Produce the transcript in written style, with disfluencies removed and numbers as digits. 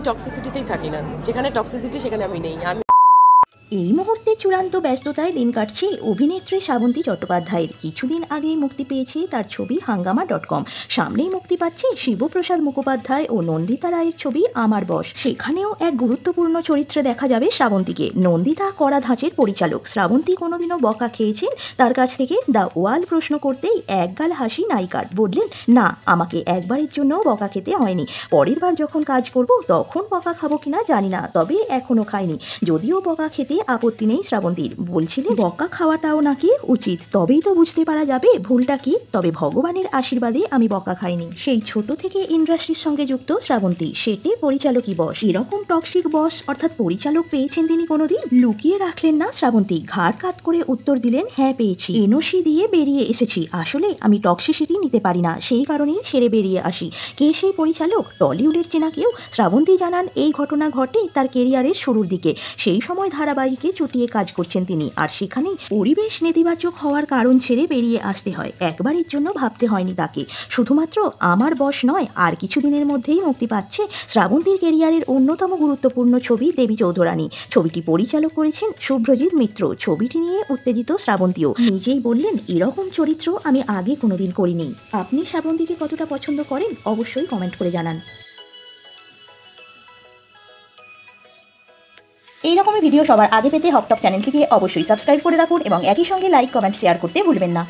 টক্সিসিটিতেই থাকি না, যেখানে টক্সিসিটি সেখানে আমি নেই। আমি এই মুহূর্তে চূড়ান্ত ব্যস্ততায় দিন কাটছে অভিনেত্রী শ্রাবন্তী চট্টোপাধ্যায়ের। কিছুদিন আগেই মুক্তি পেয়েছে তার ছবি হাঙ্গামা.com। সামনেই মুক্তি পাচ্ছে শিবপ্রসাদ মুখোপাধ্যায় ও নন্দিতা রায়ের ছবি আমার বশ। সেখানেও এক গুরুত্বপূর্ণ চরিত্রে দেখা যাবে শ্রাবন্তীকে। নন্দিতা কড়া ধাঁচের পরিচালক। শ্রাবন্তী কোনোদিনও বকা খেয়েছেন তার কাছ থেকে? দ্য ওয়াল প্রশ্ন করতেই একগাল হাসি নায়িকার। বললেন, না, আমাকে একবারের জন্যও বকা খেতে হয়নি। পরের বার যখন কাজ করব তখন বকা খাবো কিনা জানি না, তবে এখনো খাইনি। যদিও বকা খেতে আপত্তি নেই শ্রাবন্তীর। বলছিলেন বকা খাওয়াটাও নাকি উচিত, তবেই তো বুঝতে পারা যাবে ভুলটা কি। তবে ভগবানের আশীর্বাদে আমি বকা খাইনি। সেই ছোট থেকে ইন্ডাস্ট্রির সঙ্গে যুক্ত শ্রাবন্তী, সেটে পরিচালকই বস। এরকম টক্সিক বস অর্থাৎ পরিচালক পেয়েছেন তিনি কোনোদিন? লুকিয়ে রাখলেন না শ্রাবন্তী, ঘাড় কাত করে উত্তর দিলেন, হ্যাঁ পেয়েছি। এনওসি দিয়ে বেরিয়ে এসেছি। আসলে আমি টক্সিসিটি নিতে পারি না, সেই কারণেই ছেড়ে বেরিয়ে আসি। কে সেই পরিচালক? টলিউডের চেনা কেউ? শ্রাবন্তী জানান, এই ঘটনা ঘটে তার কেরিয়ারের শুরুর দিকে। সেই সময় ধারাবাহিকে চুটিয়ে কাজ করছেন তিনি, আর সেখানেই পরিবেশ নেতিবাচক হওয়ার কারণ ছেড়ে বেরিয়ে আসতে হয়। একবারের জন্য ভাবতে হয়নি তাকে। শুধুমাত্র আমার বশ নয়, আর কিছুদিনের মধ্যেই মুক্তি পাচ্ছে শ্রাবন্তীর কেরিয়ারের অন্যতম গুরুত্বপূর্ণ ছবি দেবী চৌধুরানী। ছবিটি পরিচালক করেছেন শুভ্রজিৎ মিত্র। ছবিটি নিয়ে উত্তেজিত শ্রাবন্তীও। নিজেই বললেন, এরকম চরিত্র আমি আগে কোনোদিন করিনি। আপনি শ্রাবন্তীকে কতটা পছন্দ করেন অবশ্যই কমেন্ট করে জানান। এইরকমই ভিডিও সবার আগে পেতে হকটক চ্যানেলটিকে অবশ্যই সাবস্ক্রাইব করে রাখুন এবং একই সঙ্গে লাইক, কমেন্ট, শেয়ার করতে ভুলবেন না।